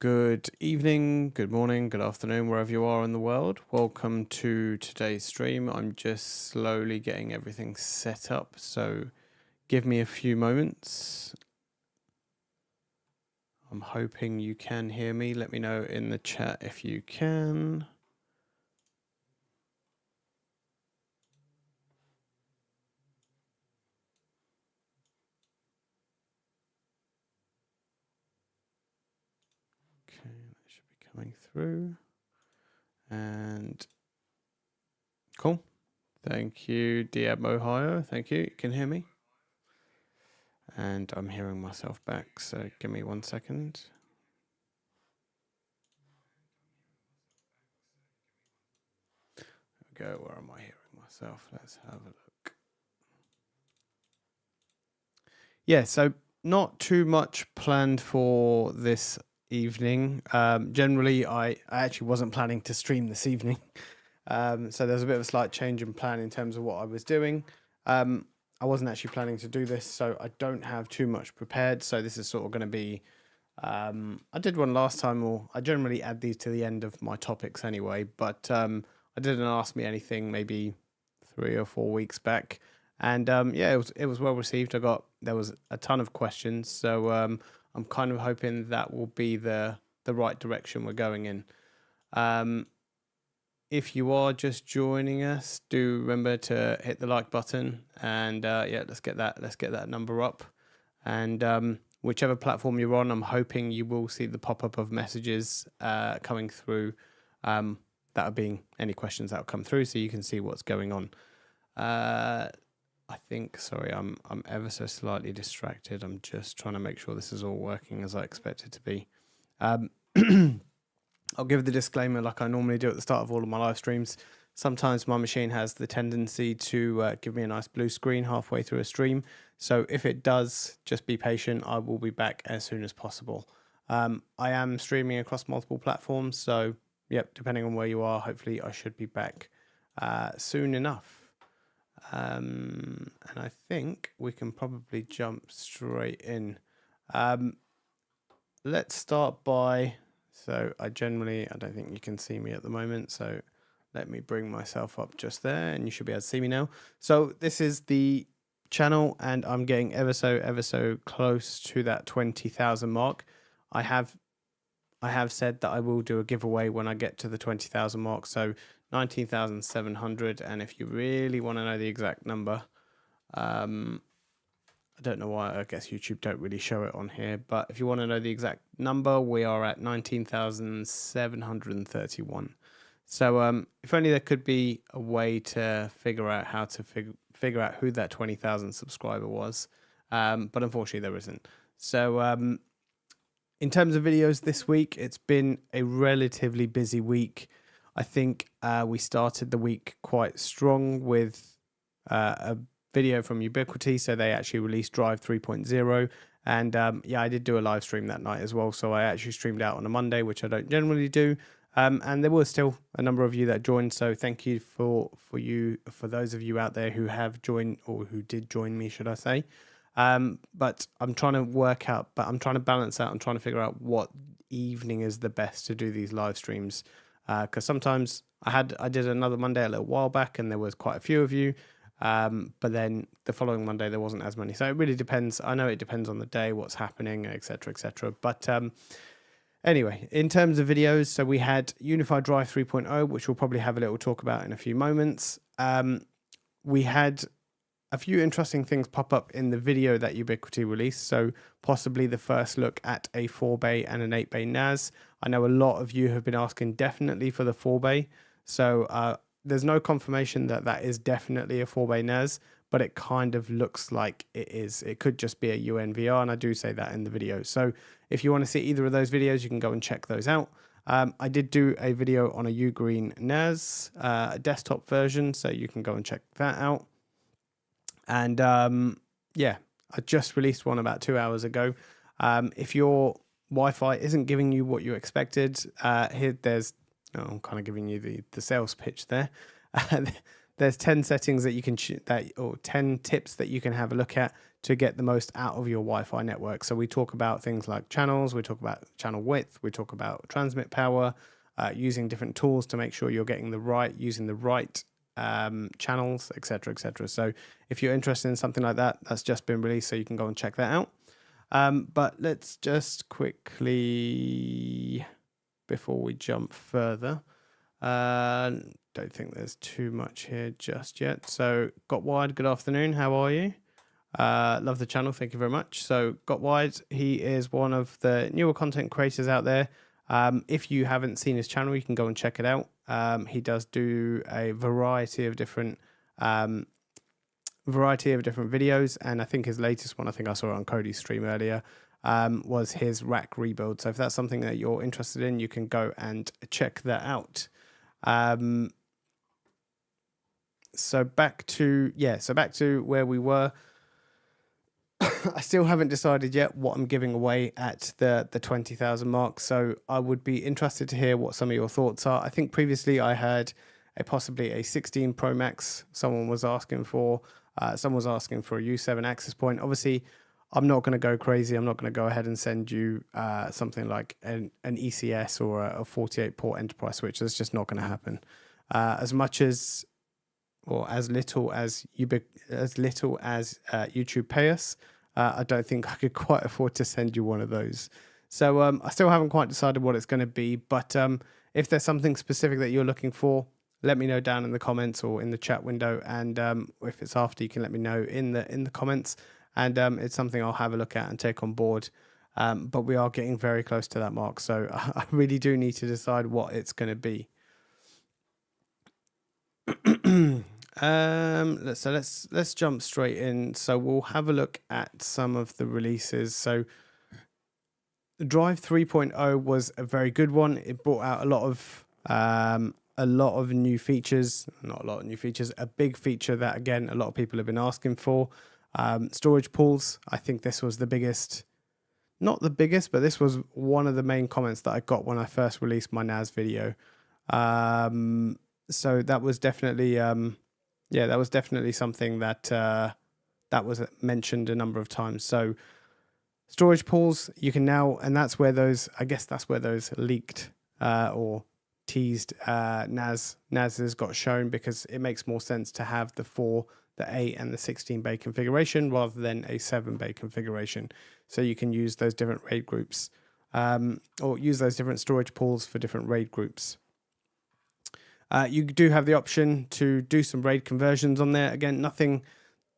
Good evening, good morning, good afternoon, wherever you are in the world. Welcome to today's stream. I'm just slowly getting everything set up, so give me a few moments. I'm hoping you can hear me. Let me know in the chat if you can. Okay, that should be coming through. And cool. Thank you, Diab Ohio. Thank you. You can hear me? And I'm hearing myself back, so give me 1 second. There we go. Where am I hearing myself? Let's have a look. Yeah, so not too much planned for this evening. Generally, I actually wasn't planning to stream this evening. So there's a bit of a slight change in plan in terms of what I was doing. I wasn't actually planning to do this, so I don't have too much prepared. So this is sort of going to be, I did one last time, or I generally add these to the end of my topics anyway, but I didn't ask me anything maybe 3 or 4 weeks back. And yeah, it was well received. There was a ton of questions, so I'm kind of hoping that will be the right direction we're going in. If you are just joining us, do remember to hit the like button, and yeah, let's get that number up. And whichever platform you're on, I'm hoping you will see the pop up of messages coming through. That are being any questions that will come through, so you can see what's going on. I think, sorry, I'm ever so slightly distracted. I'm just trying to make sure this is all working as I expect it to be. I'll give the disclaimer like I normally do at the start of all of my live streams. Sometimes my machine has the tendency to give me a nice blue screen halfway through a stream. So if it does, just be patient. I will be back as soon as possible. I am streaming across multiple platforms, so yep, depending on where you are, hopefully I should be back soon enough. And I think we can probably jump straight in. Let's start by, so I don't think you can see me at the moment, so let me bring myself up just there and you should be able to see me now. So this is the channel and I'm getting ever so close to that 20,000 mark. I have said that I will do a giveaway when I get to the 20,000 mark, so 19,700. And if you really want to know the exact number, I don't know why, I guess YouTube don't really show it on here, but if you want to know the exact number, we are at 19,731. So if only there could be a way to figure out how to figure out who that 20,000 subscriber was, but unfortunately there isn't. So in terms of videos this week, it's been a relatively busy week. I think we started the week quite strong with a video from Ubiquiti. So they actually released Drive 3.0. And yeah, I did do a live stream that night as well. So I actually streamed out on a Monday, which I don't generally do. And there was still a number of you that joined. So thank you for those of you out there who have joined, or who did join me, should I say. But I'm trying to I'm trying to balance out and trying to figure out what evening is the best to do these live streams. Because sometimes I did another Monday a little while back and there was quite a few of you. But then the following Monday, there wasn't as many. So it really depends. I know it depends on the day, what's happening, etc., etc. But anyway, in terms of videos, so we had Unified Drive 3.0, which we'll probably have a little talk about in a few moments. We had a few interesting things pop up in the video that Ubiquiti released. So possibly the first look at a 4-bay and an 8-bay NAS. I know a lot of you have been asking definitely for the 4-bay. So there's no confirmation that that is definitely a 4-bay NAS, but it kind of looks like it is. It could just be a UNVR, and I do say that in the video. So if you want to see either of those videos, you can go and check those out. I did do a video on a Ugreen NAS, a desktop version, so you can go and check that out. And yeah, I just released one about 2 hours ago. If your Wi-Fi isn't giving you what you expected, I'm kind of giving you the sales pitch there. there's 10 settings that you can or 10 tips that you can have a look at to get the most out of your Wi-Fi network. So we talk about things like channels, we talk about channel width, we talk about transmit power, using different tools to make sure you're getting using the right channels, etc., etc. So if you're interested in something like that, that's just been released, so you can go and check that out. But let's just quickly, before we jump further, don't think there's too much here just yet. So Got Wide, good afternoon, how are you? Love the channel, thank you very much. So Got Wide, he is one of the newer content creators out there. If you haven't seen his channel, you can go and check it out. He does do a variety of different videos, and I think his latest one, I think I saw it on Cody's stream earlier, was his rack rebuild. So if that's something that you're interested in, you can go and check that out. So back to where we were. I still haven't decided yet what I'm giving away at the 20,000 mark. So I would be interested to hear what some of your thoughts are. I think previously I heard possibly a 16 Pro Max. Someone was asking for a U7 access point. Obviously, I'm not going to go crazy. I'm not going to go ahead and send you something like an ECS or a 48 port enterprise switch. That's just not going to happen. As little as YouTube pay us, I don't think I could quite afford to send you one of those. So I still haven't quite decided what it's going to be, but if there's something specific that you're looking for, let me know down in the comments or in the chat window, and if it's after, you can let me know in the comments, and it's something I'll have a look at and take on board. But we are getting very close to that mark, so I really do need to decide what it's going to be. Let's jump straight in. So we'll have a look at some of the releases. So Drive 3.0 was a very good one. It brought out a lot of new features. Not a lot of new features. A big feature that, again, a lot of people have been asking for. Storage pools. I think this was the biggest. Not the biggest, but this was one of the main comments that I got when I first released my NAS video. So that was definitely, that was definitely something that that was mentioned a number of times. So storage pools, you can now, and that's where those leaked or teased NASs got shown, because it makes more sense to have the 8 and the 16 bay configuration rather than a 7 bay configuration. So you can use those different RAID groups, or use those different storage pools for different RAID groups. You do have the option to do some RAID conversions on there. Again,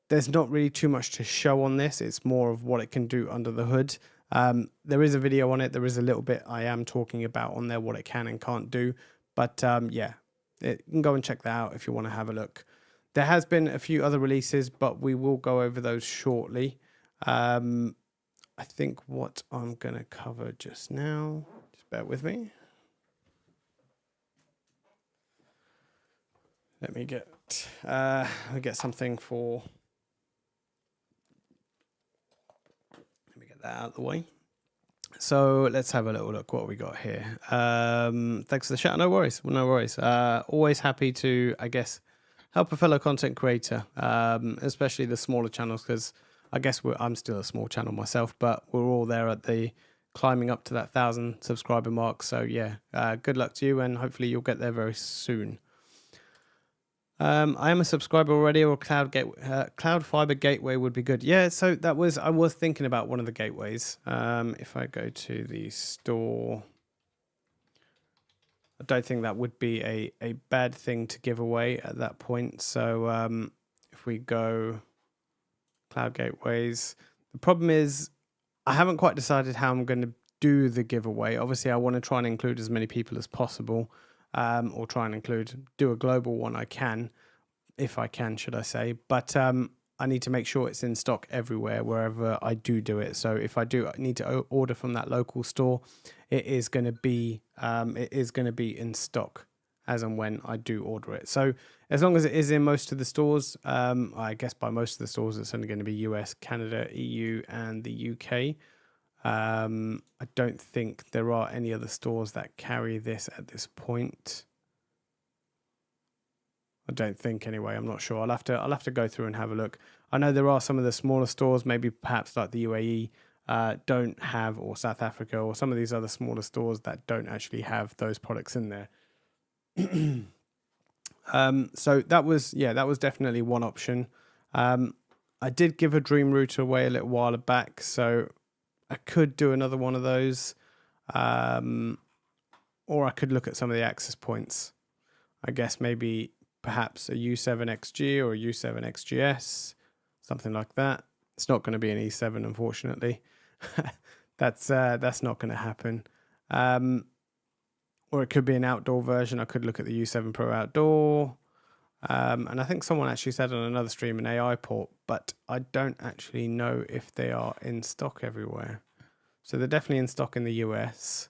there's not really too much to show on this. It's more of what it can do under the hood. There is a video on it. There is a little bit I am talking about on there, what it can and can't do. But you can go and check that out if you want to have a look. There has been a few other releases, but we will go over those shortly. I think what I'm going to cover just now, just bear with me. Let me get something for. Let me get that out of the way. So let's have a little look what we got here. Thanks for the chat. No worries. No worries. Always happy to, I guess, help a fellow content creator, especially the smaller channels, because I guess I'm still a small channel myself, but we're all there at the climbing up to that 1,000 subscriber mark. So yeah, good luck to you, and hopefully you'll get there very soon. I am a subscriber already, or Cloud Fiber Gateway would be good. Yeah, so I was thinking about one of the gateways. If I go to the store, I don't think that would be a bad thing to give away at that point. So if we go Cloud Gateways, the problem is I haven't quite decided how I'm going to do the giveaway. Obviously, I want to try and include as many people as possible. Or try and do a global one if I can, should I say. But I need to make sure it's in stock everywhere, wherever I do it. So if I do need to order from that local store, it is going to be in stock as and when I do order it. So as long as it is in most of the stores, I guess by most of the stores, it's only going to be US, Canada, EU, and the UK. I don't think there are any other stores that carry this at this point. I don't think anyway. I'm not sure. I'll have to go through and have a look. I know there are some of the smaller stores, maybe perhaps like the UAE, don't have, or South Africa, or some of these other smaller stores that don't actually have those products in there. So that was definitely one option. I did give a Dream Router away a little while back, so I could do another one of those, or I could look at some of the access points. I guess maybe perhaps a U7XG or a U7XGS, something like that. It's not going to be an E7, unfortunately. That's not going to happen. Or it could be an outdoor version. I could look at the U7 Pro Outdoor. And I think someone actually said on another stream an AI port, but I don't actually know if they are in stock everywhere. So they're definitely in stock in the US.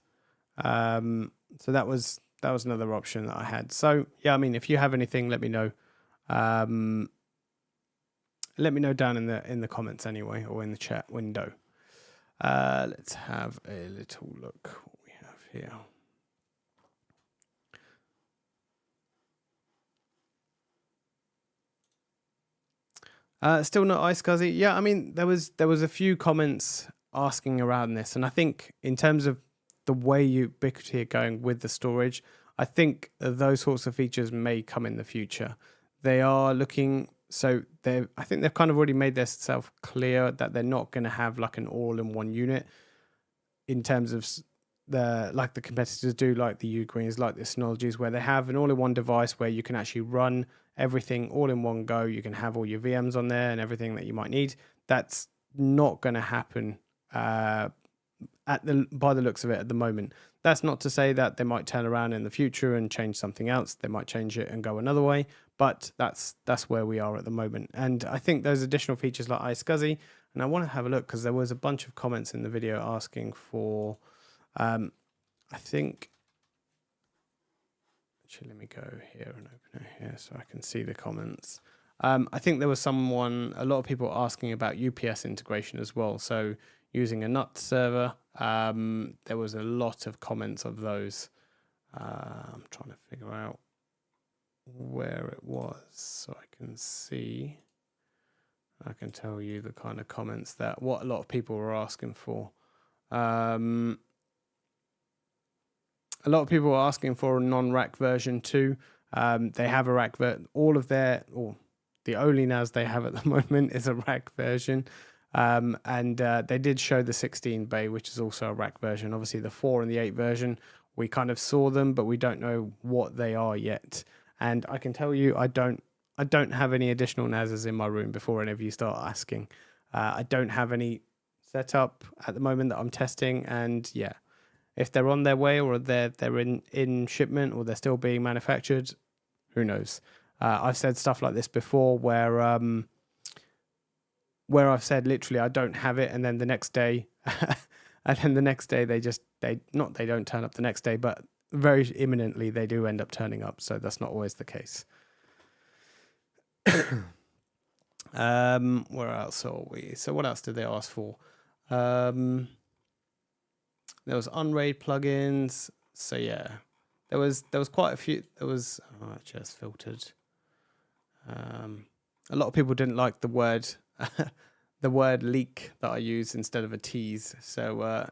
So that was another option that I had. So yeah, I mean, if you have anything, let me know. Let me know down in the comments anyway, or in the chat window. Let's have a little look what we have here. Still not IceScuzzy. Yeah, I mean, there was a few comments asking around this, and I think in terms of the way Ubiquiti are going with the storage, I think those sorts of features may come in the future. They are looking, so I think they've kind of already made themselves clear that they're not going to have like an all-in-one unit in terms of like the competitors do, like the Ugreens, like the Synologies, where they have an all-in-one device where you can actually run everything all in one go. You can have all your VMs on there and everything that you might need. That's not going to happen by the looks of it at the moment. That's not to say that they might turn around in the future and change something else. They might change it and go another way, but that's where we are at the moment. And I think those additional features like IceScuzzy, and I want to have a look because there was a bunch of comments in the video asking for, I think, actually, let me go here and open it here so I can see the comments. I think there was a lot of people asking about UPS integration as well. So using a NUT server, there was a lot of comments of those. I'm trying to figure out where it was so I can see. I can tell you the kind of comments that what a lot of people were asking for. A lot of people are asking for a non-rack version too. They have a rack all of their, or the only NAS they have at the moment is a rack version. And they did show the 16 bay, which is also a rack version. Obviously the 4 and the 8 version, we kind of saw them, but we don't know what they are yet. And I can tell you, I don't have any additional NASs in my room before any of you start asking. I don't have any set up at the moment that I'm testing, and yeah. If they're on their way or they're in shipment or they're still being manufactured, who knows? I've said stuff like this before where I've said literally I don't have it, and then the next day, they don't turn up the next day, but very imminently they do end up turning up. So that's not always the case. Where else are we? So what else did they ask for? There was Unraid plugins. So yeah, there was quite a few. There was I just filtered. A lot of people didn't like the word the word leak that I used instead of a tease. So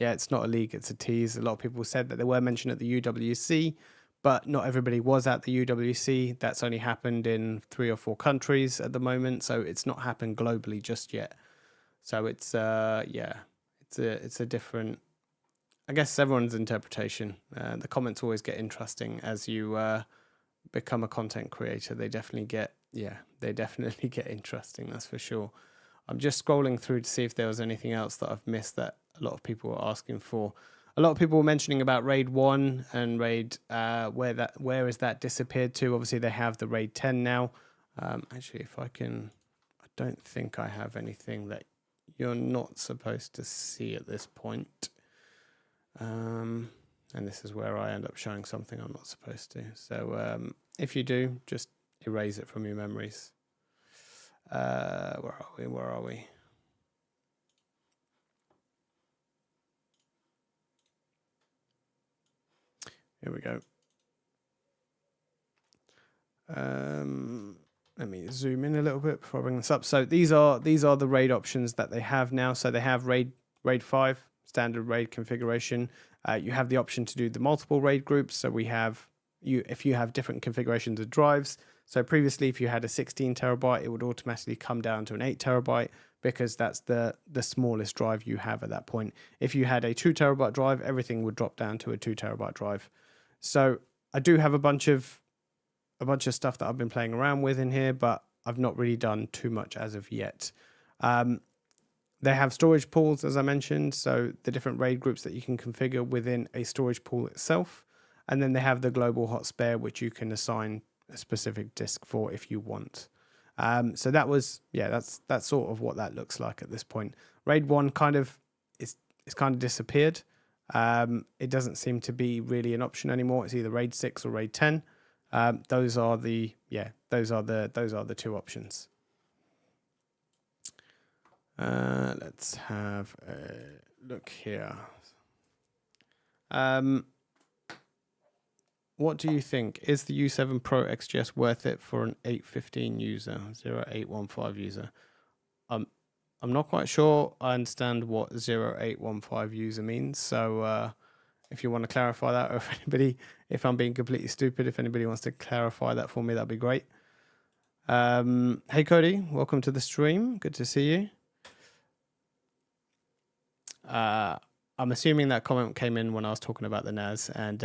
yeah, it's not a leak, it's a tease. A lot of people said that they were mentioned at the UWC, but not everybody was at the UWC. That's only happened in 3 or 4 countries at the moment, so it's not happened globally just yet. So it's yeah. It's a different, I guess, everyone's interpretation. The comments always get interesting as you become a content creator. They definitely get interesting, that's for sure. I'm just scrolling through to see if there was anything else that I've missed that a lot of people were asking for. A lot of people were mentioning about RAID 1 and RAID, where is that disappeared to? Obviously, they have the RAID 10 now. Actually, if I don't think I have anything that you're not supposed to see at this point. And this is where I end up showing something I'm not supposed to. So if you do, just erase it from your memories. Where are we? Here we go. Let me zoom in a little bit before I bring this up. So these are the RAID options that they have now. So they have RAID 5 standard RAID configuration. You have the option to do the multiple RAID groups. So we have if you have different configurations of drives. So previously, if you had a 16 terabyte, it would automatically come down to an 8 terabyte because that's the smallest drive you have at that point. If you had a 2 terabyte drive, everything would drop down to a 2 terabyte drive. So I do have a bunch of stuff that I've been playing around with in here, but I've not really done too much as of yet. They have storage pools, as I mentioned, so the different RAID groups that you can configure within a storage pool itself. And then they have the global hot spare, which you can assign a specific disk for if you want. So that was, that's sort of what that looks like at this point. RAID 1 it's kind of disappeared. It doesn't seem to be really an option anymore. It's either RAID 6 or RAID 10. Those are the two options. Let's have a look here. What do you think? Is the U7 Pro XGS worth it for an 815 user, 0815 user? I'm not quite sure I understand what 0815 user means. So if you want to clarify that, or if I'm being completely stupid, if anybody wants to clarify that for me, that'd be great. Hey Cody, welcome to the stream. Good to see you. I'm assuming that comment came in when I was talking about the NAS, and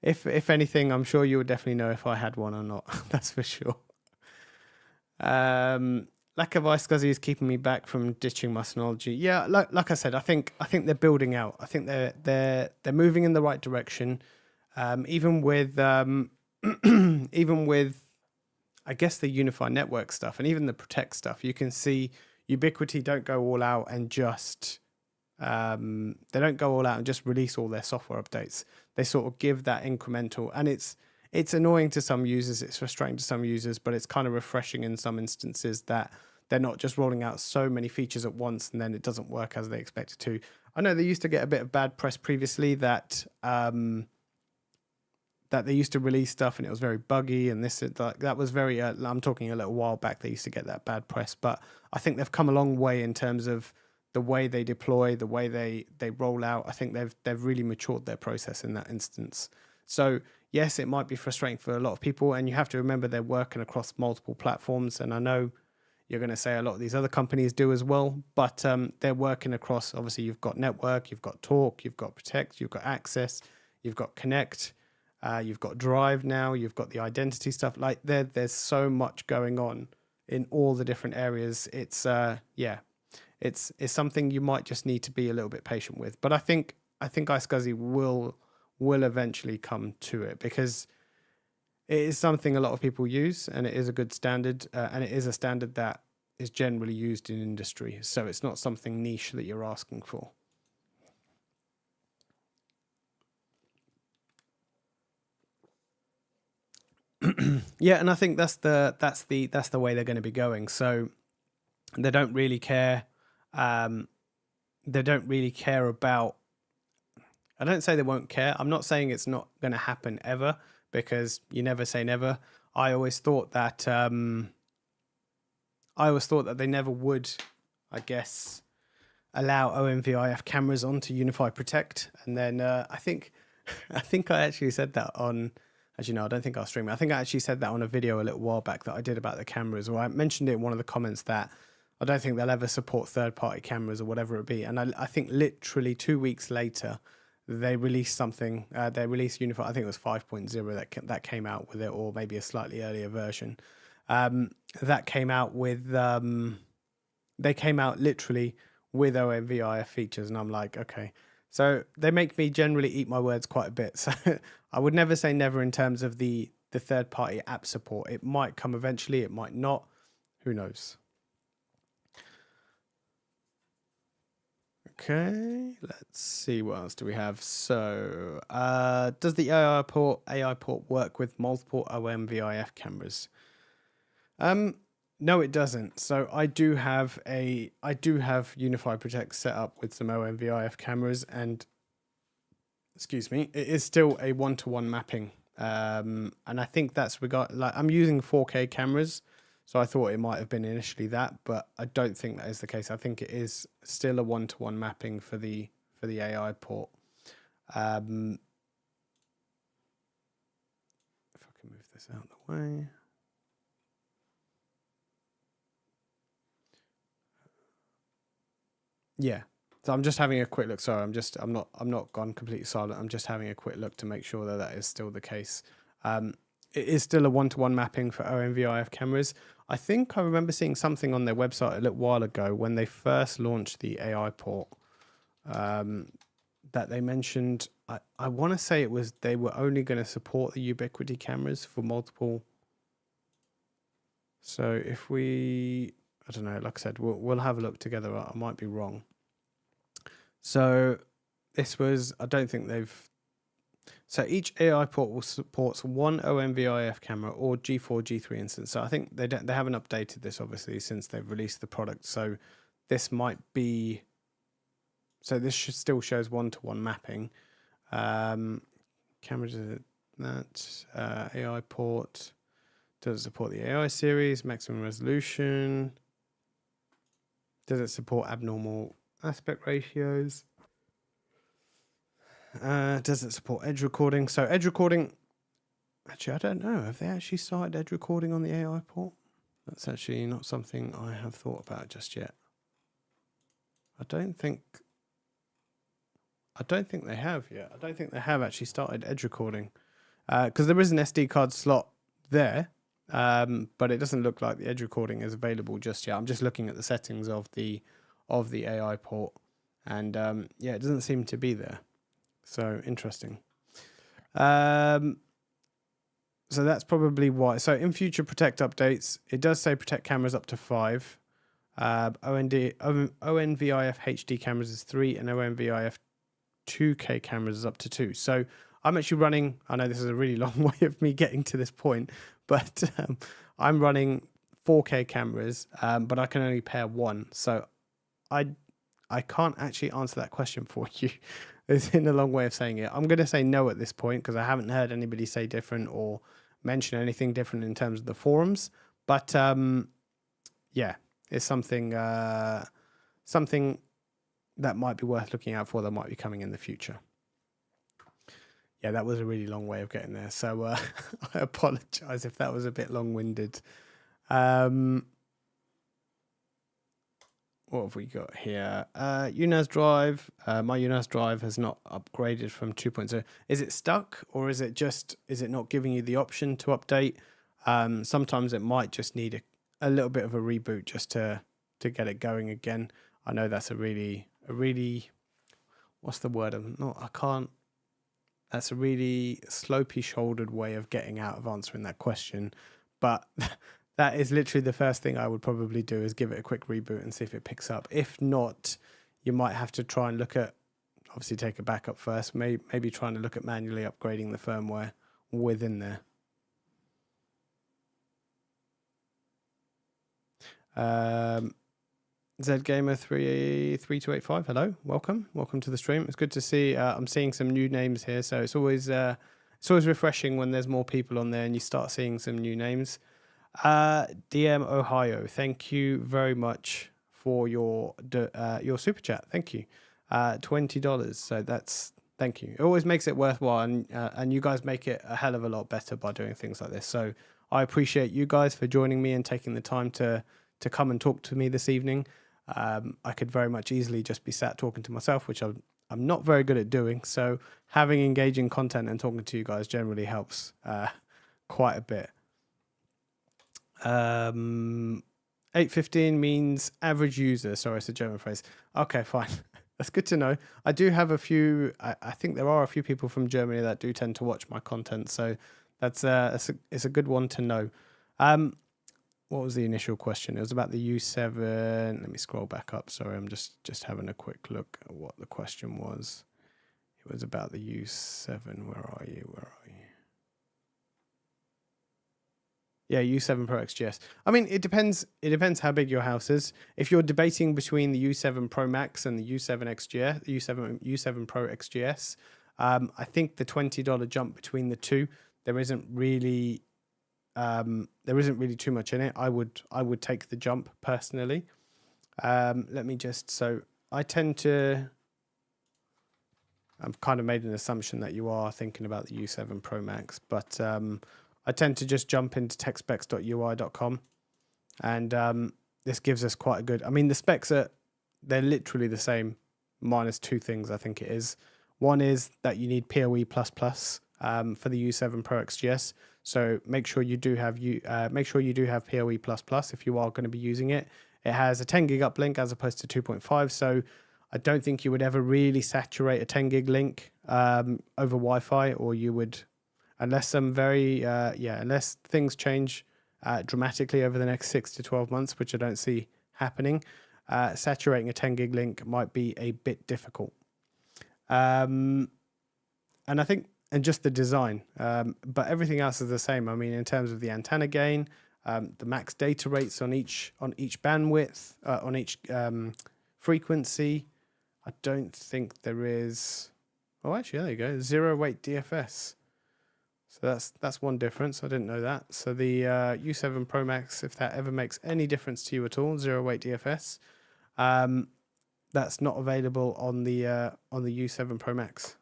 if anything, I'm sure you would definitely know if I had one or not. That's for sure. Lack of IceScuzzy is keeping me back from ditching my Synology. Yeah, like I said, I think they're building out. I think they're moving in the right direction. Even with I guess the Unified Network stuff and even the Protect stuff, you can see Ubiquiti don't go all out and just release all their software updates. They sort of give that incremental, and it's annoying to some users, it's frustrating to some users, but it's kind of refreshing in some instances that they're not just rolling out so many features at once and then it doesn't work as they expect it to. I know they used to get a bit of bad press previously that they used to release stuff and it was very buggy, and that was very I'm talking a little while back, they used to get that bad press, but I think they've come a long way in terms of the way they deploy, the way they roll out. I think they've really matured their process in that instance. So yes, it might be frustrating for a lot of people, and you have to remember they're working across multiple platforms, and I know you're going to say a lot of these other companies do as well, but they're working across, obviously you've got network, you've got talk, you've got protect, you've got access, you've got connect, you've got drive now, you've got the identity stuff. Like there's so much going on in all the different areas. It's it's something you might just need to be a little bit patient with. But I think IceScuzzy will eventually come to it, because it is something a lot of people use, and it is a good standard, and it is a standard that is generally used in industry. So it's not something niche that you're asking for. Yeah, and I think that's the way they're going to be going. So they don't really care. They don't really care about. I don't say they won't care. I'm not saying it's not going to happen ever, because you never say never. I always thought that they never would, I guess, allow OMVIF cameras onto Unify Protect. And then I think I actually said that on. As you know, I don't think I'll stream it. I think I actually said that on a video a little while back that I did about the cameras, or I mentioned it in one of the comments that I don't think they'll ever support third-party cameras or whatever it be. And I think literally 2 weeks later, they released something. They released Unify. I think it was 5.0 that came out with it, or maybe a slightly earlier version. That came out with. They came out literally with OMVIF features, and I'm like, okay. So they make me generally eat my words quite a bit. So I would never say never in terms of the third-party app support. It might come eventually. It might not. Who knows? Okay, let's see, what else do we have? So, does the AI port work with multiple OMVIF cameras? No, it doesn't. So I do have Unify Protect set up with some OMVIF cameras, and excuse me, it is still a 1-to-1 mapping And I think that's like I'm using 4K cameras, so I thought it might have been initially that, but I don't think that is the case. I think it is still a one-to-one mapping for the AI port. If I can move this out of the way. Yeah. So I'm just having a quick look. Sorry, I'm not gone completely silent. I'm just having a quick look to make sure that that is still the case. It is still a one-to-one mapping for OMVIF cameras. I think I remember seeing something on their website a little while ago when they first launched the AI port, that they mentioned. I want to say it was they were only going to support the Ubiquiti cameras for multiple. So if we, I don't know, like I said, we'll have a look together. I might be wrong. So this was, I don't think they've, so each AI port will supports one OMVIF camera or G4, G3 instance. So I think they haven't updated this obviously since they've released the product. So this might be, so this still shows one-to-one mapping. Cameras, that AI port, does it support the AI series, maximum resolution? Does it support abnormal aspect ratios? Does it support edge recording? So edge recording, actually, I don't know. Have they actually started edge recording on the AI port? That's actually not something I have thought about just yet. I don't think they have yet. I don't think they have actually started edge recording, because there is an SD card slot there, but it doesn't look like the edge recording is available just yet. I'm just looking at the settings of the AI port, and yeah, it doesn't seem to be there. So interesting. So that's probably why. So in future Protect updates, it does say protect cameras up to 5. ONVIF HD cameras is 3, and ONVIF 2K cameras is up to 2. So I'm actually running, I know this is a really long way of me getting to this point, but I'm running 4K cameras, but I can only pair 1. So I can't actually answer that question for you. It's in a long way of saying it. I'm going to say no at this point because I haven't heard anybody say different or mention anything different in terms of the forums. But yeah, it's something something that might be worth looking out for, that might be coming in the future. Yeah, that was a really long way of getting there. So I apologize if that was a bit long-winded. What have we got here? UNAS drive. My UNAS drive has not upgraded from 2.0. Is it stuck, or is it not giving you the option to update? Sometimes it might just need a little bit of a reboot just to get it going again. I know that's a really what's the word? That's a really slopey shouldered way of getting out of answering that question, but that is literally the first thing I would probably do, is give it a quick reboot and see if it picks up. If not, you might have to try and look at, obviously take a backup first, maybe trying to look at manually upgrading the firmware within there. ZGamer3285, hello, welcome to the stream. It's good to see. I'm seeing some new names here, so it's always refreshing when there's more people on there and you start seeing some new names. DM Ohio, thank you very much for your super chat. Thank you. $20. So thank you. It always makes it worthwhile, and you guys make it a hell of a lot better by doing things like this. So I appreciate you guys for joining me and taking the time to come and talk to me this evening. I could very much easily just be sat talking to myself, which I'm not very good at doing. So having engaging content and talking to you guys generally helps quite a bit. 815 means average user. Sorry, it's a German phrase. Okay, fine. That's good to know. I do have a few. I think there are a few people from Germany that do tend to watch my content, so it's a good one to know. What was the initial question? It was about the U7. Let me scroll back up. Sorry, I'm just having a quick look at what the question was. It was about the U7. Where are you? Yeah, U7 Pro XGS. I mean, it depends. It depends how big your house is. If you're debating between the U7 Pro Max and the U7 XGS, U7 Pro XGS, I think the $20 jump between the two, there isn't really too much in it. I would take the jump personally. Let me just, so I tend to, I've kind of made an assumption that you are thinking about the U7 Pro Max, but I tend to just jump into techspecs.ui.com, and this gives us quite a good, I mean, the specs they're literally the same, minus two things, I think it is. One is that you need PoE++ for the U7 Pro XGS, so make sure you do have PoE++ if you are going to be using it. It has a 10 gig uplink as opposed to 2.5, so I don't think you would ever really saturate a 10 gig link over Wi-Fi, or you would, unless some unless things change dramatically over the next 6 to 12 months, which I don't see happening. Saturating a 10 gig link might be a bit difficult. And I think, and just the design, but everything else is the same. I mean, in terms of the antenna gain, the max data rates on each bandwidth, on each frequency, I don't think there is. Oh, actually, there you go. 0 weight DFS. So that's one difference. I didn't know that. So the U7 Pro Max, if that ever makes any difference to you at all, 0 weight DFS, that's not available on the U7 Pro Max.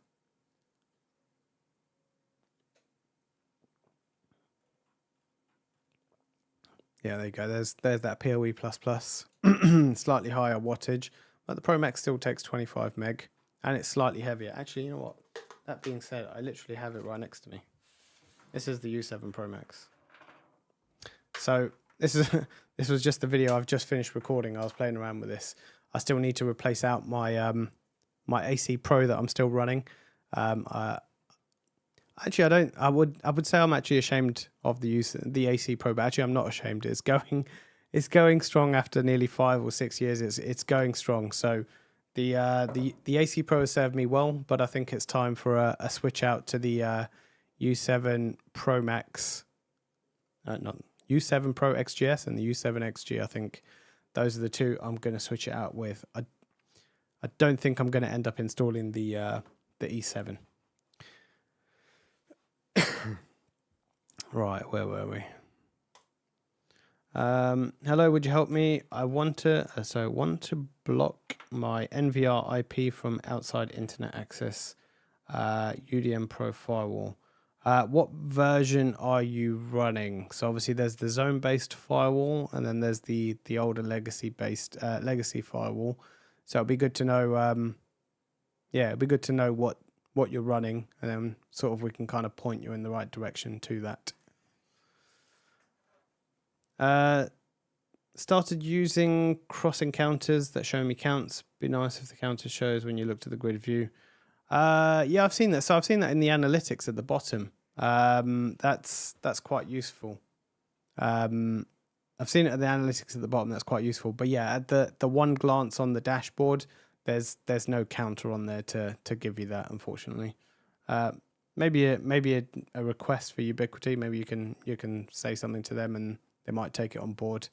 Yeah, there you go. There's that PoE++, slightly higher wattage, but the Pro Max still takes 25 meg, and it's slightly heavier. Actually, you know what? That being said, I literally have it right next to me. This is the U7 Pro Max. So this was just the video I've just finished recording. I was playing around with this. I still need to replace out my my AC Pro that I'm still running. Actually, I would say I'm actually ashamed of the AC Pro, but actually I'm not ashamed. It's going strong after nearly 5 or 6 years. It's going strong. So the AC Pro has served me well, but I think it's time for a switch out to the U7 Pro Max, not U7 Pro XGS and the U7 XG. I think those are the two I'm going to switch it out with. I don't think I'm going to end up installing the E7. Right, where were we? Hello, would you help me? I want to block my NVR IP from outside internet access. UDM Pro Firewall. What version are you running? So obviously there's the zone-based firewall, and then there's the older legacy-based legacy firewall. So it'd be good to know. It'd be good to know what you're running, and then sort of we can kind of point you in the right direction to that. Started using cross encounters that show me counts. Be nice if the counter shows when you look to the grid view. Yeah, I've seen that. So I've seen that in the analytics at the bottom. That's quite useful. I've seen it at the analytics at the bottom. That's quite useful. But yeah, at the one glance on the dashboard, there's no counter on there to give you that, unfortunately. Maybe a request for Ubiquiti. Maybe you can say something to them and they might take it on board.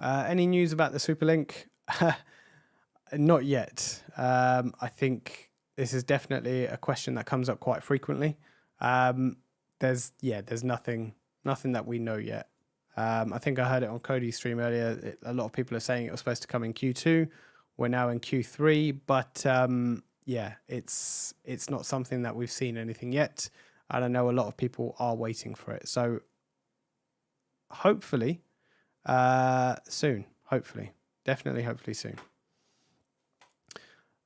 Any news about the Superlink? Not yet. I think this is definitely a question that comes up quite frequently. There's nothing that we know yet. I think I heard it on Cody's stream earlier. A lot of people are saying it was supposed to come in Q2. We're now in Q3, but yeah, it's not something that we've seen anything yet. And I know a lot of people are waiting for it. So hopefully soon. Hopefully. Definitely hopefully soon.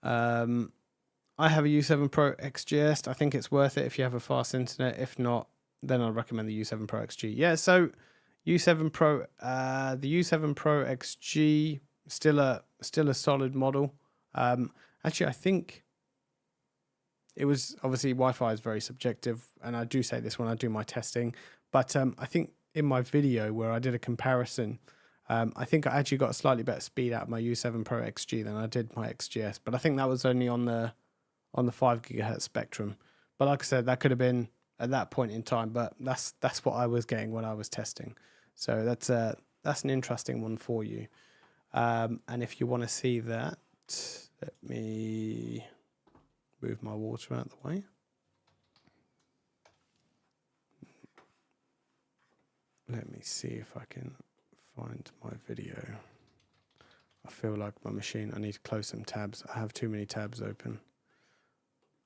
I have a U7 Pro XGS. I think it's worth it if you have a fast internet. If not, then I'll recommend the U7 Pro XG. Yeah, so U7 Pro, the U7 Pro XG, still a solid model. Actually, I think it was, obviously Wi-Fi is very subjective, and I do say this when I do my testing, but I think in my video where I did a comparison, I think I actually got a slightly better speed out of my U7 Pro XG than I did my XGS, but I think that was only on the 5 gigahertz spectrum. But like I said, that could have been at that point in time, but that's what I was getting when I was testing. So that's an interesting one for you. And if you want to see that, let me move my water out of the way. Let me see if I can find my video. I feel like my machine, I need to close some tabs. I have too many tabs open.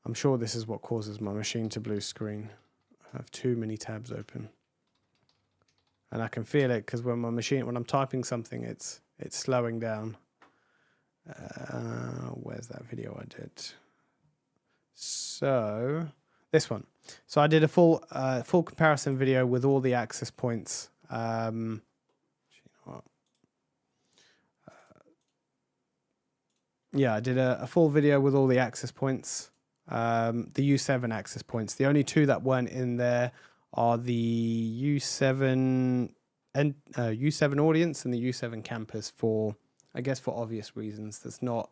I'm sure this is what causes my machine to blue screen. I have too many tabs open. And I can feel it because when I'm typing something, it's slowing down. Where's that video I did? So this one. So I did a full comparison video with all the access points. You know what? Yeah, I did a full video with all the access points. The U7 access points. The only two that weren't in there are the U7 and U7 audience and the U7 campus for, I guess, for obvious reasons. That's not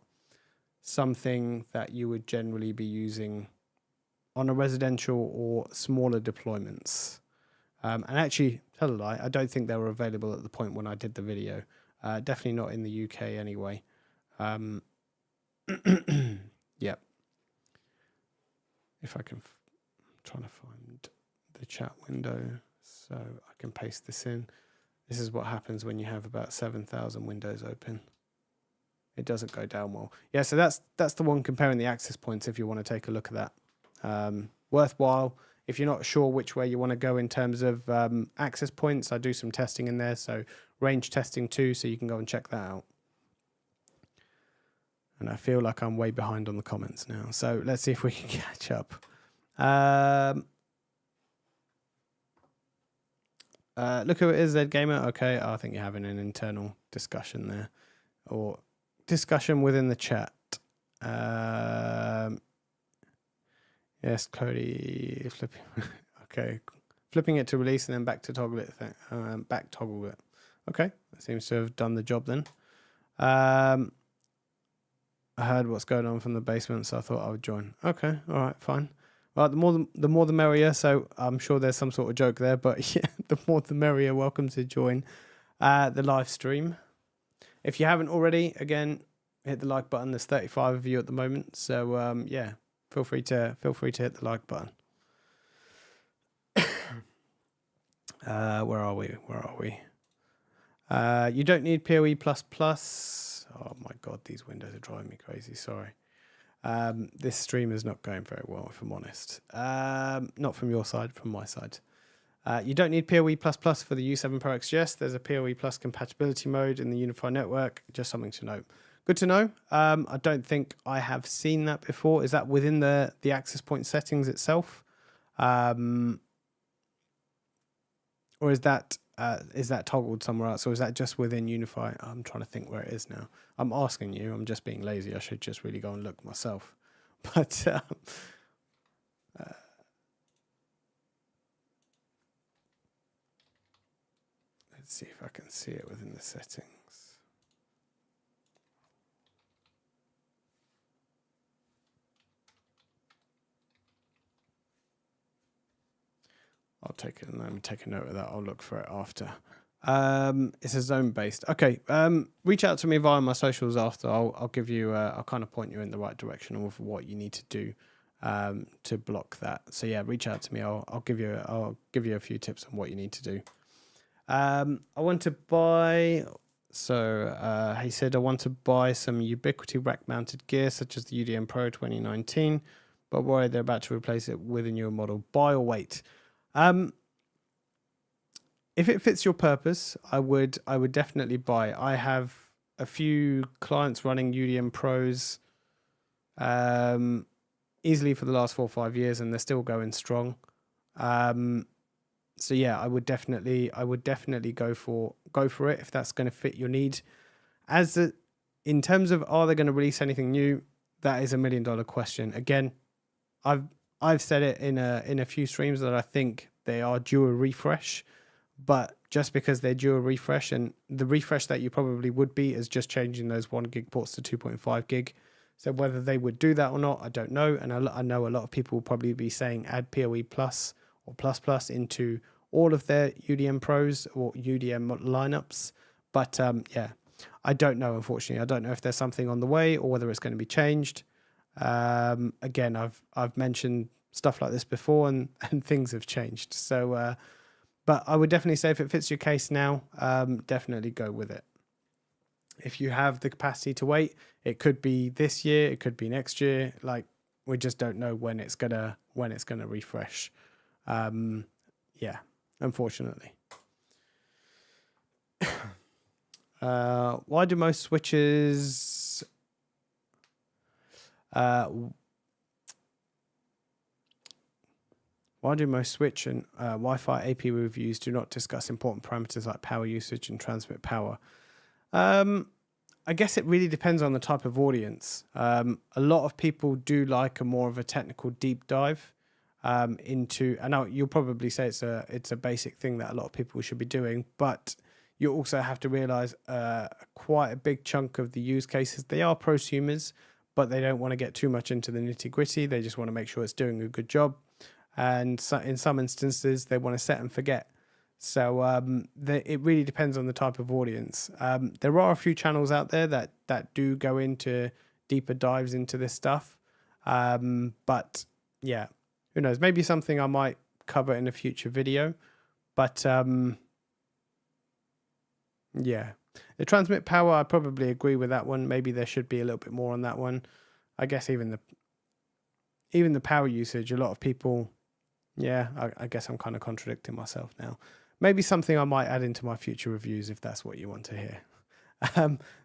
something that you would generally be using on a residential or smaller deployments. And actually, tell a lie, I don't think they were available at the point when I did the video. Definitely not in the UK anyway. Yep. If I can, I'm trying to find the chat window so I can paste this in. This is what happens when you have about 7,000 windows open. It doesn't go down well. Yeah, so that's the one comparing the access points if you want to take a look at that. Worthwhile. If you're not sure which way you want to go in terms of access points, I do some testing in there. So range testing too, so you can go and check that out. And I feel like I'm way behind on the comments now. So let's see if we can catch up. Look who it is, Zed Gamer. Okay, I think you're having an internal discussion there. Or discussion within the chat. Yes, Cody. Flipping. Okay. Flipping it to release and then back to toggle it. Back toggle it. Okay, that seems to have done the job then. I heard what's going on from the basement, so I thought I would join. Okay, all right, fine. Well, the more the merrier. So I'm sure there's some sort of joke there, but yeah, the more the merrier. Welcome to join the live stream. If you haven't already, again, hit the like button. There's 35 of you at the moment, so yeah, feel free to hit the like button. Where are we? You don't need PoE++. Oh my god, these windows are driving me crazy. Sorry. This stream is not going very well, if I'm honest. Not from your side, from my side. You don't need PoE++ for the U7 Pro XGS. There's a PoE Plus compatibility mode in the Unified Network. Just something to note. Good to know. I don't think I have seen that before. Is that within the access point settings itself? Or is that toggled somewhere else, or is that just within Unify? I'm trying to think where it is now. I'm asking you. I'm just being lazy. I should just really go and look myself. But let's see if I can see it within the settings. I'll take it and let me take a note of that. I'll look for it after. It's a zone based. Okay. Reach out to me via my socials after. I'll give you. I'll kind of point you in the right direction of what you need to do to block that. So yeah, reach out to me. I'll give you a few tips on what you need to do. I want to buy. So he said I want to buy some Ubiquiti rack mounted gear such as the UDM Pro 2019, but worried they're about to replace it with a newer model. Buy or wait. If it fits your purpose, I would definitely buy. I have a few clients running UDM Pros easily for the last 4 or 5 years, and they're still going strong. So yeah, I would definitely go for it if that's going to fit your need. In terms of are they going to release anything new, that is $1 million question. Again, I've said it in a few streams that I think they are due a refresh, but just because they're due a refresh, and the refresh that you probably would be is just changing those 1 gig ports to 2.5 gig. So whether they would do that or not, I don't know. And I know a lot of people will probably be saying add PoE Plus or Plus Plus into all of their UDM Pros or UDM lineups. But yeah, I don't know, unfortunately. I don't know if there's something on the way or whether it's going to be changed. Again, I've mentioned stuff like this before, and things have changed. So But I would definitely say if it fits your case now, definitely go with it. If you have the capacity to wait, it could be this year, it could be next year. Like, we just don't know when it's gonna refresh. Yeah, unfortunately. Why do most switches why do most switch and Wi-Fi AP reviews do not discuss important parameters like power usage and transmit power? I guess it really depends on the type of audience. A lot of people do like a more of a technical deep dive into. I know you'll probably say it's a basic thing that a lot of people should be doing, but you also have to realize quite a big chunk of the use cases, they are prosumers, but they don't want to get too much into the nitty gritty. They just want to make sure it's doing a good job. And so in some instances, they want to set and forget. So it really depends on the type of audience. There are a few channels out there that do go into deeper dives into this stuff. But yeah, who knows? Maybe something I might cover in a future video. But yeah, the transmit power, I probably agree with that one. Maybe there should be a little bit more on that one. I guess even the power usage, a lot of people, yeah, I guess I'm kind of contradicting myself now. Maybe something I might add into my future reviews if that's what you want to hear.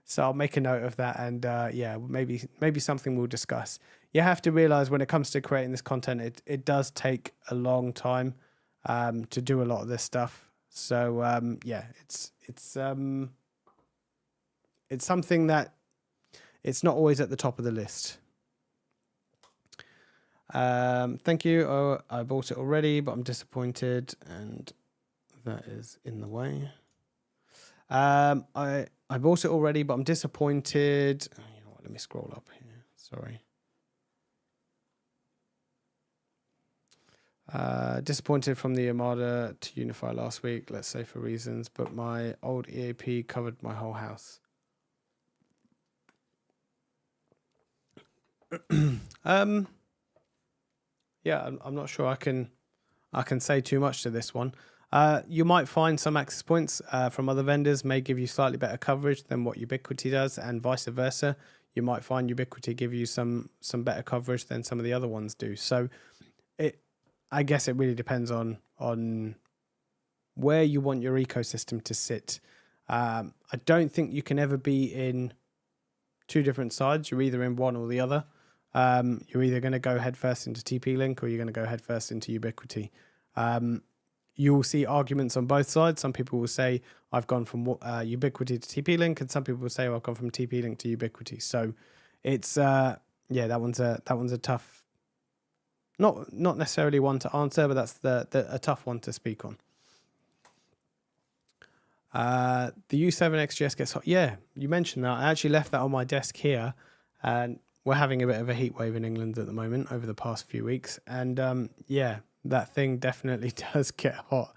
So I'll make a note of that, and yeah, maybe something we'll discuss. You have to realize when it comes to creating this content, it does take a long time to do a lot of this stuff. So yeah, it's something that it's not always at the top of the list. Thank you. Oh, I bought it already, but I'm disappointed, and that is in the way. I bought it already, but I'm disappointed. Oh, you know what? Let me scroll up here. Sorry. Disappointed from the Armada to Unify last week, let's say for reasons, but my old EAP covered my whole house. Yeah, I'm not sure I can say too much to this one. You might find some access points from other vendors may give you slightly better coverage than what Ubiquiti does, and vice versa. You might find Ubiquiti give you some better coverage than some of the other ones do. So I guess it really depends on where you want your ecosystem to sit. I don't think you can ever be in two different sides. You're either in one or the other. You're either going to go headfirst into TP-Link or you're going to go headfirst into Ubiquiti. You will see arguments on both sides. Some people will say, I've gone from Ubiquiti to TP-Link, and some people will say, I've gone from TP-Link to Ubiquiti. So it's, yeah, that one's a tough, not necessarily one to answer, but that's a tough one to speak on. The U7 XGS gets hot. Yeah, you mentioned that. I actually left that on my desk here, and we're having a bit of a heat wave in England at the moment over the past few weeks. And yeah, that thing definitely does get hot.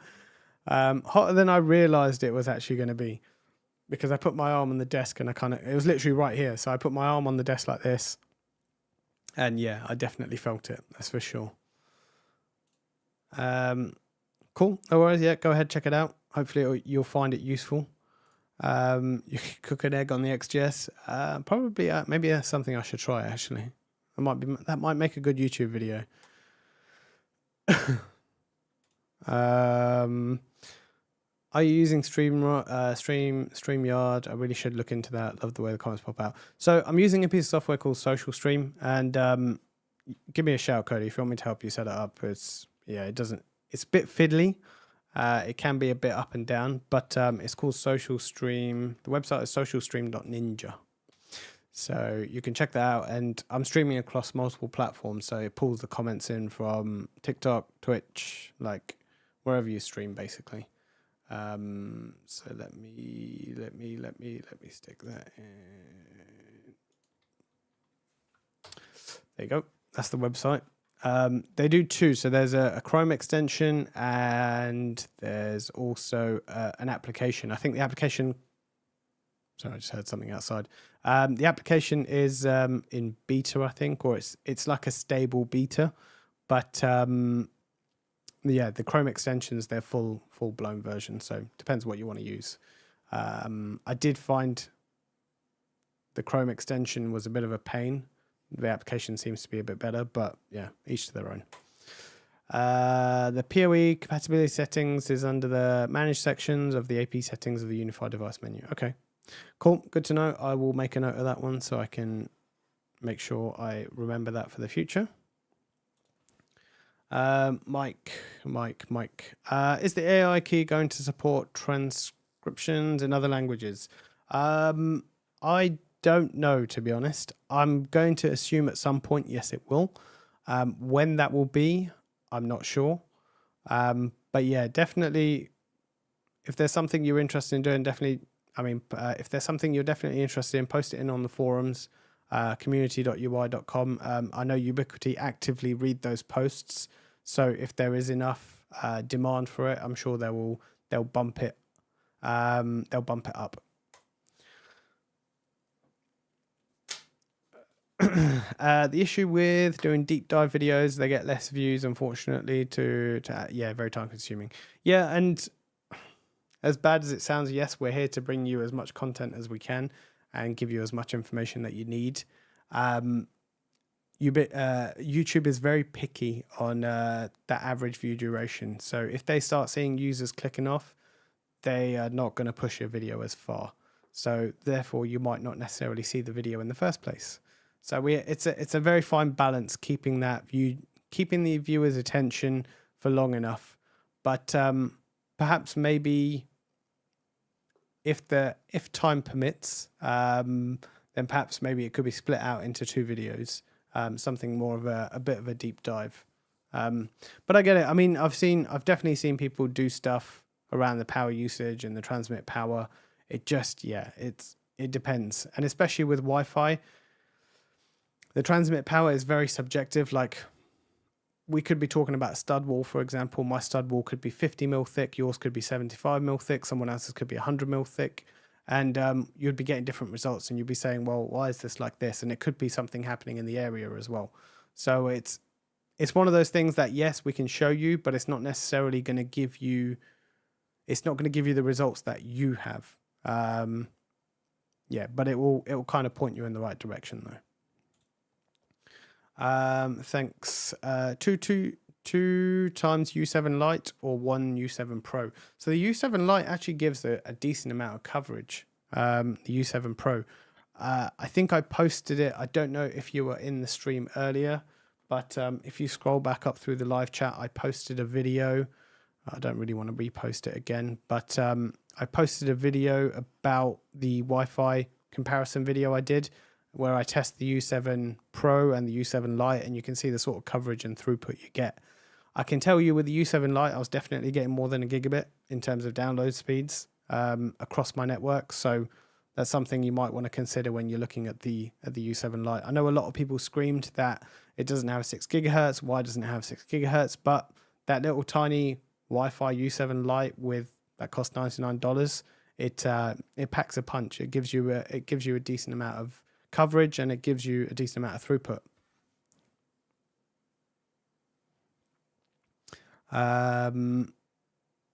Hotter than I realized it was actually going to be, because I put my arm on the desk and it was literally right here. So I put my arm on the desk like this. And yeah, I definitely felt it. That's for sure. Cool. No worries. Yeah, go ahead, check it out. Hopefully you'll find it useful. You can cook an egg on the XGS. Probably, maybe that's something I should try. Actually, that might make a good YouTube video. Are you using StreamYard? I really should look into that. Love the way the comments pop out. So I'm using a piece of software called Social Stream, and give me a shout, Cody, if you want me to help you set it up. It's a bit fiddly. It can be a bit up and down, but it's called Social Stream. The website is socialstream.ninja. So you can check that out. And I'm streaming across multiple platforms. So it pulls the comments in from TikTok, Twitch, like wherever you stream, basically. So let me stick that in. There you go. That's the website. They do two. So there's a Chrome extension, and there's also an application. I think the application, sorry, I just heard something outside. The application is in beta, I think, or it's like a stable beta, but yeah, the Chrome extensions, they're full blown version. So depends what you want to use. I did find the Chrome extension was a bit of a pain. The application seems to be a bit better, but yeah, each to their own. The PoE compatibility settings is under the manage sections of the AP settings of the unified device menu. Okay, cool. Good to know. I will make a note of that one so I can make sure I remember that for the future. Mike. Is the AI key going to support transcriptions in other languages? I don't know, to be honest. I'm going to assume at some point, yes, it will. When that will be, I'm not sure. But yeah, definitely, if there's something you're interested in doing, definitely, if there's something you're definitely interested in, post it in on the forums, community.ui.com. I know Ubiquiti actively read those posts. So if there is enough demand for it, I'm sure they'll bump it. They'll bump it up. The issue with doing deep dive videos, they get less views, unfortunately. Yeah, very time consuming. Yeah, and as bad as it sounds, yes, we're here to bring you as much content as we can and give you as much information that you need. YouTube is very picky on that average view duration. So if they start seeing users clicking off, they are not going to push your video as far. So therefore, you might not necessarily see the video in the first place. So it's a very fine balance, keeping the viewer's attention for long enough. But perhaps maybe if time permits, then perhaps maybe it could be split out into 2 videos. Something more of a bit of a deep dive. But I get it. I mean, I've definitely seen people do stuff around the power usage and the transmit power. It depends. And especially with Wi-Fi, the transmit power is very subjective. Like, we could be talking about a stud wall, for example. My stud wall could be 50 mil thick. Yours could be 75 mil thick. Someone else's could be 100 mil thick. And you'd be getting different results, and you'd be saying, well, why is this like this? And it could be something happening in the area as well. So it's one of those things that, yes, we can show you, but it's not necessarily going to give you, the results that you have. Yeah, but it will kind of point you in the right direction though. Thanks. 2 times U7 Lite or 1 U7 Pro. So the U7 Lite actually gives a decent amount of coverage. The U7 Pro. I think I posted it. I don't know if you were in the stream earlier, but if you scroll back up through the live chat, I posted a video. I don't really want to repost it again, but I posted a video about the Wi-Fi comparison video I did, where I test the U7 Pro and the U7 Lite, and you can see the sort of coverage and throughput you get. I can tell you with the U7 Lite, I was definitely getting more than a gigabit in terms of download speeds across my network. So that's something you might want to consider when you're looking at the U7 Lite. I know a lot of people screamed that it doesn't have 6 gigahertz. Why doesn't it have 6 gigahertz? But that little tiny Wi-Fi U7 Lite that costs $99, it packs a punch. It gives you a decent amount of coverage, and it gives you a decent amount of throughput.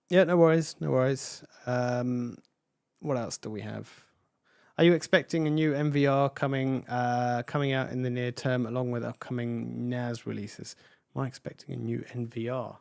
Yeah, no worries. What else do we have? Are you expecting a new MVR coming out in the near term along with upcoming NAS releases? Am I expecting a new NVR?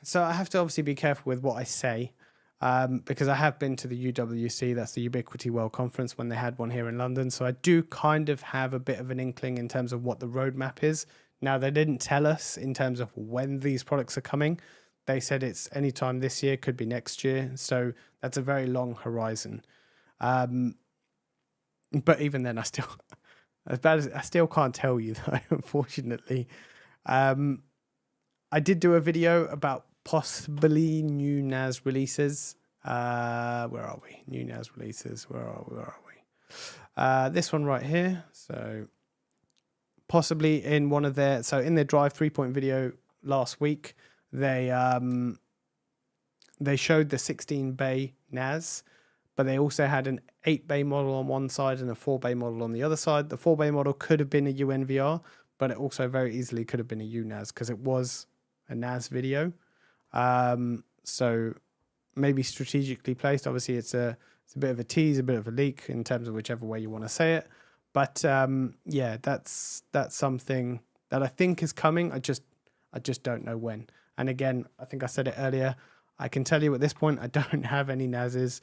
So I have to obviously be careful with what I say. Because I have been to the UWC, that's the Ubiquiti World Conference, when they had one here in London. So I do kind of have a bit of an inkling in terms of what the roadmap is. Now, they didn't tell us in terms of when these products are coming. They said it's anytime this year, could be next year. So that's a very long horizon. But even then, I still can't tell you though, unfortunately. I did do a video about possibly new NAS releases. Where are we? New NAS releases. Where are we? This one right here. So possibly in one of their, so in their Drive 3-point video last week, they showed the 16-bay NAS, but they also had an 8-bay model on one side and a 4-bay model on the other side. The 4-bay model could have been a UNVR, but it also very easily could have been a UNAS because it was a NAS video. So maybe strategically placed. Obviously, it's a bit of a tease, a bit of a leak in terms of whichever way you want to say it. But yeah, that's something that I think is coming. I just don't know when. And again, I think I said it earlier. I can tell you at this point, I don't have any NASs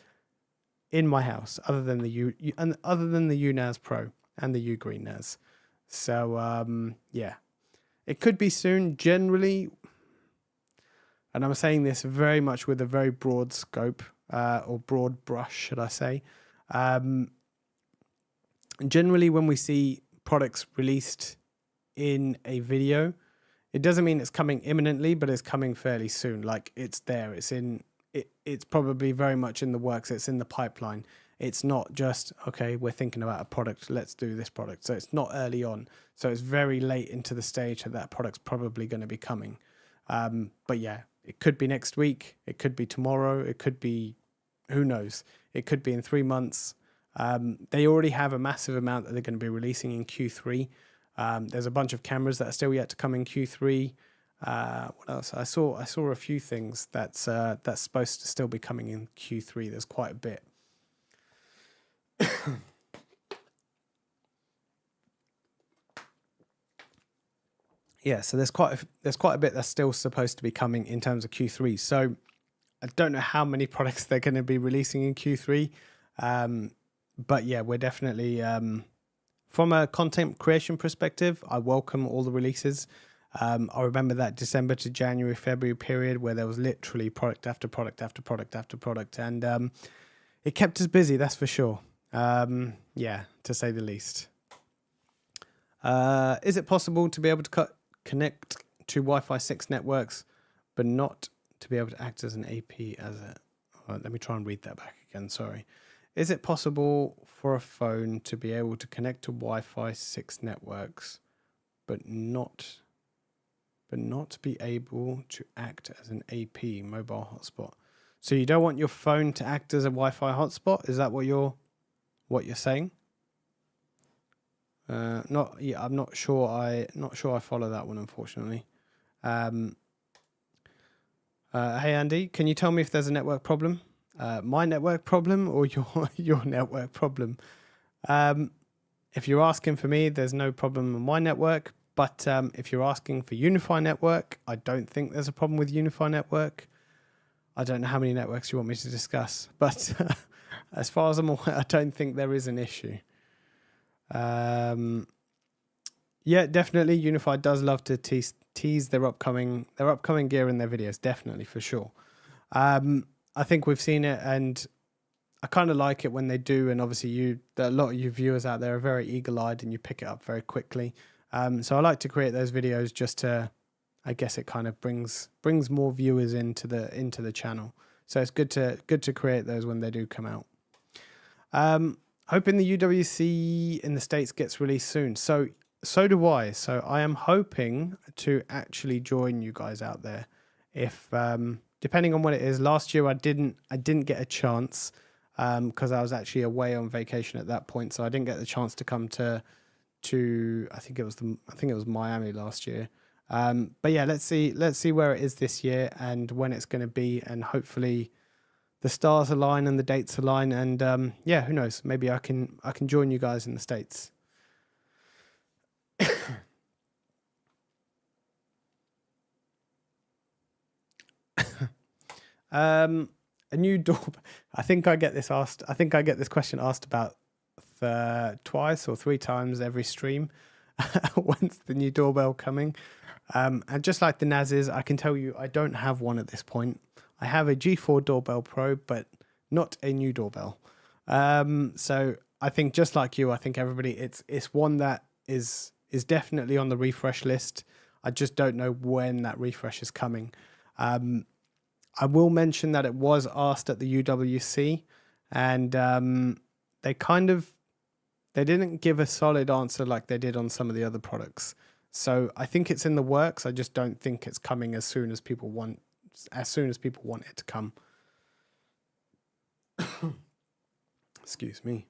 in my house other than the UNAS Pro and the Ugreen NAS. So yeah, it could be soon. Generally, and I'm saying this very much with a very broad scope, or broad brush, should I say. Generally, when we see products released in a video, it doesn't mean it's coming imminently, but it's coming fairly soon. Like, it's there. It's probably very much in the works. It's in the pipeline. It's not just, okay, we're thinking about a product, let's do this product. So it's not early on. So it's very late into the stage that product's probably going to be coming. But yeah, it could be next week. It could be tomorrow. It could be, who knows? It could be in 3 months. They already have a massive amount that they're going to be releasing in Q3. There's a bunch of cameras that are still yet to come in Q3. What else? I saw a few things that's supposed to still be coming in Q3. There's quite a bit. Yeah, so there's quite a bit that's still supposed to be coming in terms of Q3. So I don't know how many products they're going to be releasing in Q3. But yeah, we're definitely, from a content creation perspective, I welcome all the releases. I remember that December to January, February period where there was literally product after product after product after product. And it kept us busy, that's for sure. Yeah, to say the least. Is it possible to be able to connect to Wi-Fi 6 networks, but not to be able to act as an AP as a... let me try and read that back again, sorry. Is it possible for a phone to be able to connect to Wi-Fi 6 networks, but not be able to act as an AP, mobile hotspot? So you don't want your phone to act as a Wi-Fi hotspot? Is that what you're saying? I'm not sure I follow that one, unfortunately. Hey Andy, can you tell me if there's a network problem? My network problem or your network problem? If you're asking for me, there's no problem on my network. But if you're asking for Unify Network, I don't think there's a problem with Unify Network. I don't know how many networks you want me to discuss, but as far as I'm aware, I don't think there is an issue. Yeah, definitely. Unify does love to tease their upcoming gear in their videos, definitely, for sure. I think we've seen it, and I kind of like it when they do. And obviously, a lot of you viewers out there are very eagle-eyed, and you pick it up very quickly. So I like to create those videos just to, I guess, it kind of brings more viewers into the channel. So it's good to create those when they do come out. Hoping the UWC in the States gets released soon. So do I. So I am hoping to actually join you guys out there. If depending on what it is. Last year I didn't get a chance because I was actually away on vacation at that point, so I didn't get the chance to come to I think it was Miami last year. But yeah, let's see where it is this year and when it's going to be, and hopefully the stars align and the dates align, and yeah, who knows, maybe I can join you guys in the States. A new doorbell. I think I get this question asked about twice or 3 times every stream. When's the new doorbell coming? And just like the NASs, I can tell you I don't have one at this point. I have a G4 doorbell Pro, but not a new doorbell. So I think just like you, I think everybody, it's one that is definitely on the refresh list. I just don't know when that refresh is coming. I will mention that it was asked at the UWC, and they didn't give a solid answer like they did on some of the other products. So I think it's in the works. I just don't think it's coming as soon as people want it to come. Excuse me.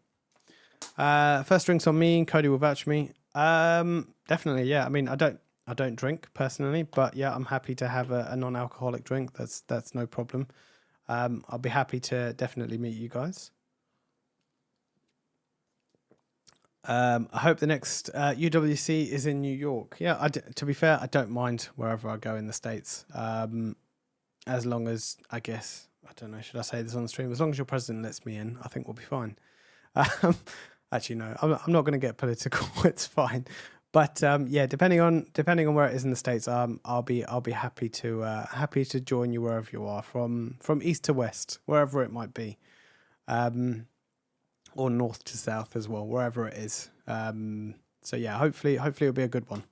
First drinks on me. Cody will vouch for me. Definitely, yeah. I mean, I don't drink personally, but yeah, I'm happy to have a non-alcoholic drink. That's no problem. I'll be happy to definitely meet you guys. I hope the next UWC is in New York. Yeah, to be fair, I don't mind wherever I go in the States. As long as, I guess, I don't know, should I say this on the stream? As long as your president lets me in, I think we'll be fine. Um, Actually, no, I'm not going to get political. It's fine. But yeah, depending on where it is in the States, I'll be happy to join you wherever you are, from east to west, wherever it might be. Or north to south as well, wherever it is. So yeah, hopefully it'll be a good one.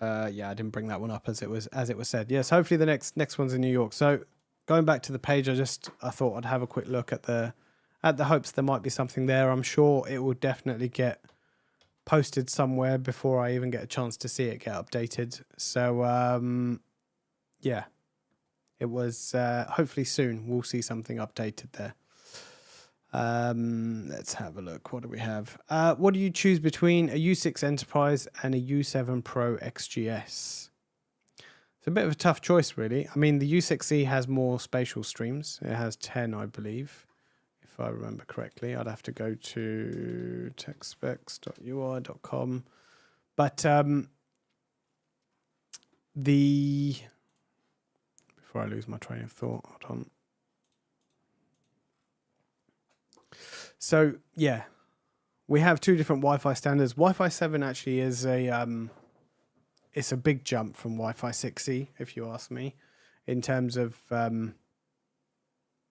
Yeah, I didn't bring that one up as it was said. Yes, hopefully the next one's in New York. So going back to the page, I thought I'd have a quick look at the hopes there might be something there. I'm sure it will definitely get posted somewhere before I even get a chance to see it get updated. So yeah. It was hopefully soon we'll see something updated there. Let's have a look. What do we have? What do you choose between a U6 Enterprise and a U7 Pro XGS? It's a bit of a tough choice, really. I mean, the U6E has more spatial streams. It has 10, I believe, if I remember correctly. I'd have to go to techspecs.ui.com. But before I lose my train of thought, hold on. So yeah, we have two different Wi-Fi standards. Wi-Fi 7 actually is it's a big jump from Wi-Fi 6E, if you ask me, in terms of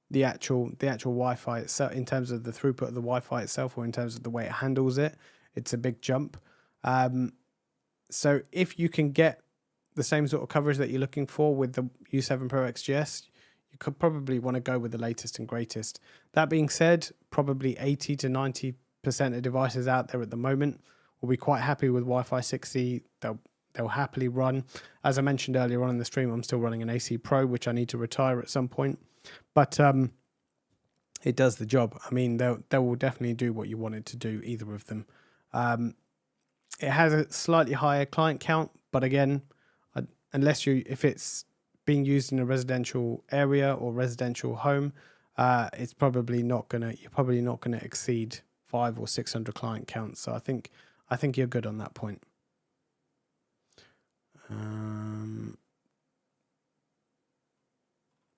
the actual Wi-Fi itself, in terms of the throughput of the Wi-Fi itself, or in terms of the way it handles it. It's a big jump. So if you can get the same sort of coverage that you're looking for with the U7 Pro XGS, you could probably want to go with the latest and greatest. That being said, probably 80 to 90% of devices out there at the moment will be quite happy with Wi-Fi 6E. They'll happily run. As I mentioned earlier on in the stream, I'm still running an AC Pro, which I need to retire at some point. But it does the job. I mean, they will definitely do what you want it to do, either of them. It has a slightly higher client count, but again, if it's being used in a residential area or residential home, you're probably not gonna exceed 500 or 600 client counts. So I think you're good on that point.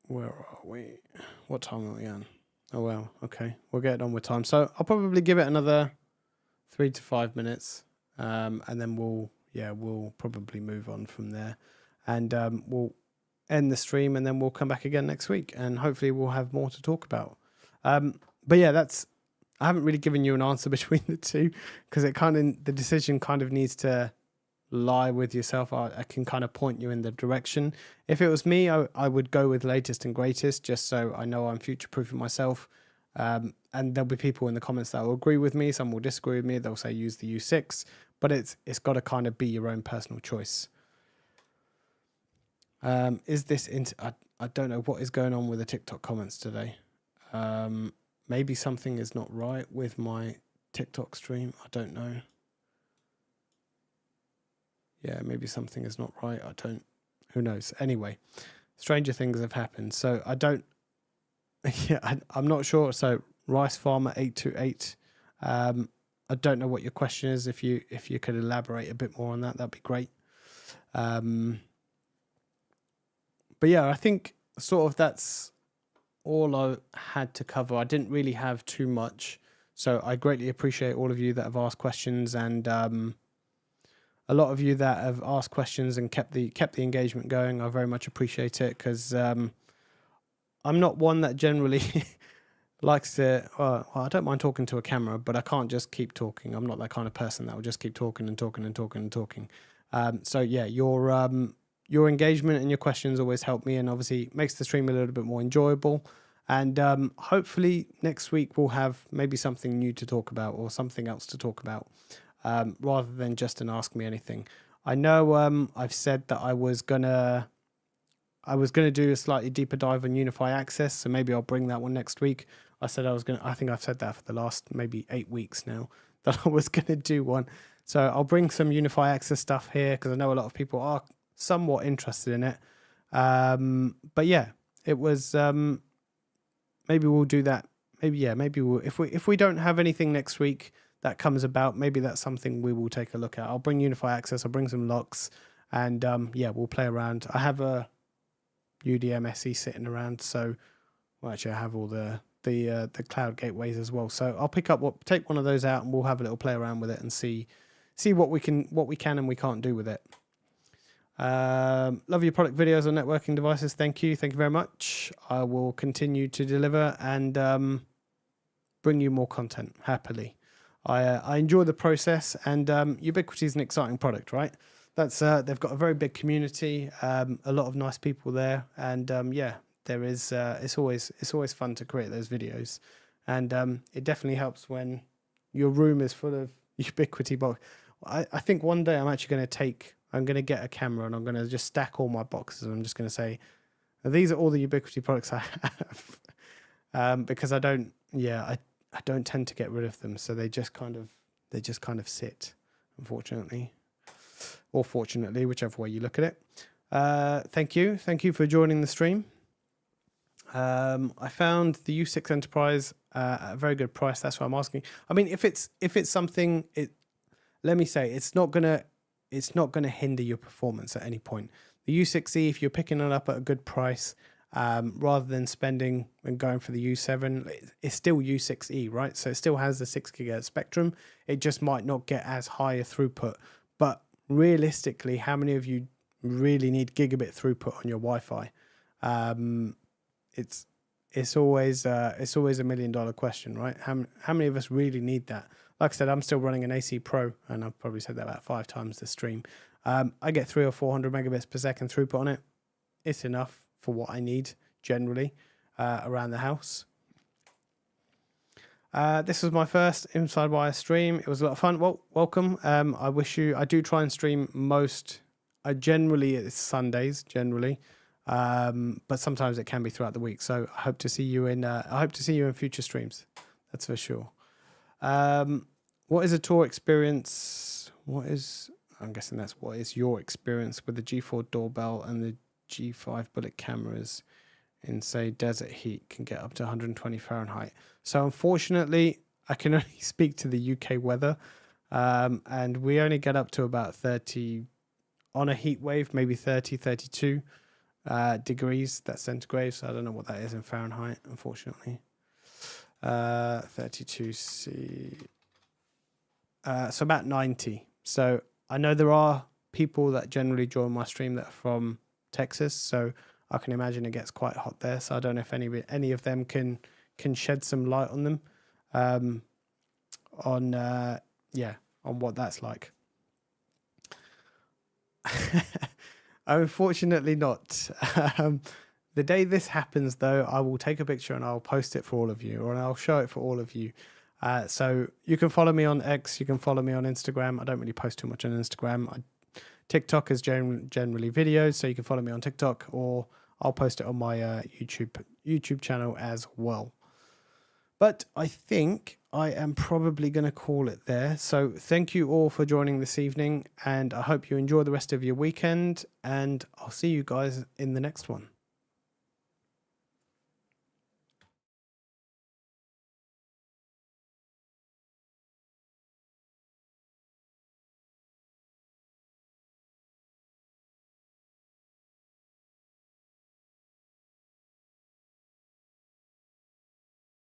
Where are we? What time are we on? Oh well, okay, we'll get it on with time. So I'll probably give it another 3 to 5 minutes, and then we'll probably move on from there. And we'll end the stream, and then we'll come back again next week, and hopefully we'll have more to talk about. But yeah, I haven't really given you an answer between the two, because the decision kind of needs to lie with yourself. I can kind of point you in the direction. If it was me, I would go with latest and greatest, just so I know I'm future-proofing myself. And there'll be people in the comments that will agree with me. Some will disagree with me. They'll say use the U6, but it's got to kind of be your own personal choice. Is this I don't know what is going on with the TikTok comments today. Maybe something is not right with my TikTok stream. I don't know. Yeah, maybe something is not right. Who knows? Anyway, stranger things have happened. So I'm not sure. So Rice Farmer 828. I don't know what your question is. If you could elaborate a bit more on that, that'd be great. But yeah, I think sort of that's all I had to cover. I didn't really have too much, so I greatly appreciate all of you that have asked questions, and a lot of you that have asked questions and kept the engagement going. I very much appreciate it, because I'm not one that generally likes to. Well, I don't mind talking to a camera, but I can't just keep talking. I'm not that kind of person that will just keep talking and talking and talking and talking. So yeah, your engagement and your questions always help me, and obviously makes the stream a little bit more enjoyable. And hopefully next week we'll have maybe something new to talk about, or something else to talk about, rather than just an Ask Me Anything. I know I've said that I was gonna do a slightly deeper dive on Unify Access, so maybe I'll bring that one next week. I said I was going to, I think I've said that for the last maybe 8 weeks now, that I was going to do one. So I'll bring some Unify Access stuff here because I know a lot of people are somewhat interested in it. But yeah, it was, maybe we'll do that. Maybe we'll, if we don't have anything next week that comes about, maybe that's something we will take a look at. I'll bring Unify Access, I'll bring some locks, and yeah, we'll play around. I have a UDM SE sitting around, so well, actually I have all the cloud gateways as well. So I'll take one of those out, and we'll have a little play around with it and see what we can and we can't do with it. Love your product videos on networking devices. Thank you very much. I will continue to deliver and bring you more content happily. I enjoy the process, and Ubiquiti is an exciting product, right? That's they've got a very big community, a lot of nice people there, and yeah, there is. It's always fun to create those videos, and it definitely helps when your room is full of Ubiquiti box. I think one day I'm actually going to get a camera and I'm going to just stack all my boxes, and I'm just going to say, these are all the Ubiquiti products I have, because I don't tend to get rid of them, so they just kind of sit, unfortunately, or fortunately, whichever way you look at it. Thank you for joining the stream. I found the U6 Enterprise at a very good price. That's why I'm asking. I mean, if it's something, let me say, it's not gonna hinder your performance at any point. The U6E, if you're picking it up at a good price, rather than spending and going for the U7, it's still U6E, right? So it still has the 6 GHz spectrum. It just might not get as high a throughput. But realistically, how many of you really need gigabit throughput on your Wi-Fi? It's always a $1 million question, right? How many of us really need that? Like I said, I'm still running an AC Pro, and I've probably said that about 5 times this stream. I get 300 or 400 megabits per second throughput on it. It's enough for what I need generally around the house. This was my first Inside Wire stream. It was a lot of fun. Well, welcome. I do try and stream generally it's Sundays generally. But sometimes it can be throughout the week. So I hope to see you in future streams. That's for sure. What is a tour experience? I'm guessing that's what is your experience with the G4 doorbell and the G5 bullet cameras in, say, desert heat can get up to 120 Fahrenheit. So unfortunately, I can only speak to the UK weather. And we only get up to about 30 on a heat wave, maybe 30, 32 degrees. That's centigrade. So I don't know what that is in Fahrenheit, unfortunately. 32 C. So about 90. So I know there are people that generally join my stream that are from Texas, so I can imagine it gets quite hot there. So I don't know if any of them can shed some light on them, on what that's like. Unfortunately not. The day this happens, though, I will take a picture and I'll post it for all of you, or I'll show it for all of you. So you can follow me on X, you can follow me on Instagram. I don't really post too much on Instagram. TikTok is generally videos, so you can follow me on TikTok, or I'll post it on my YouTube channel as well. But I think I am probably going to call it there. So thank you all for joining this evening, and I hope you enjoy the rest of your weekend, and I'll see you guys in the next one.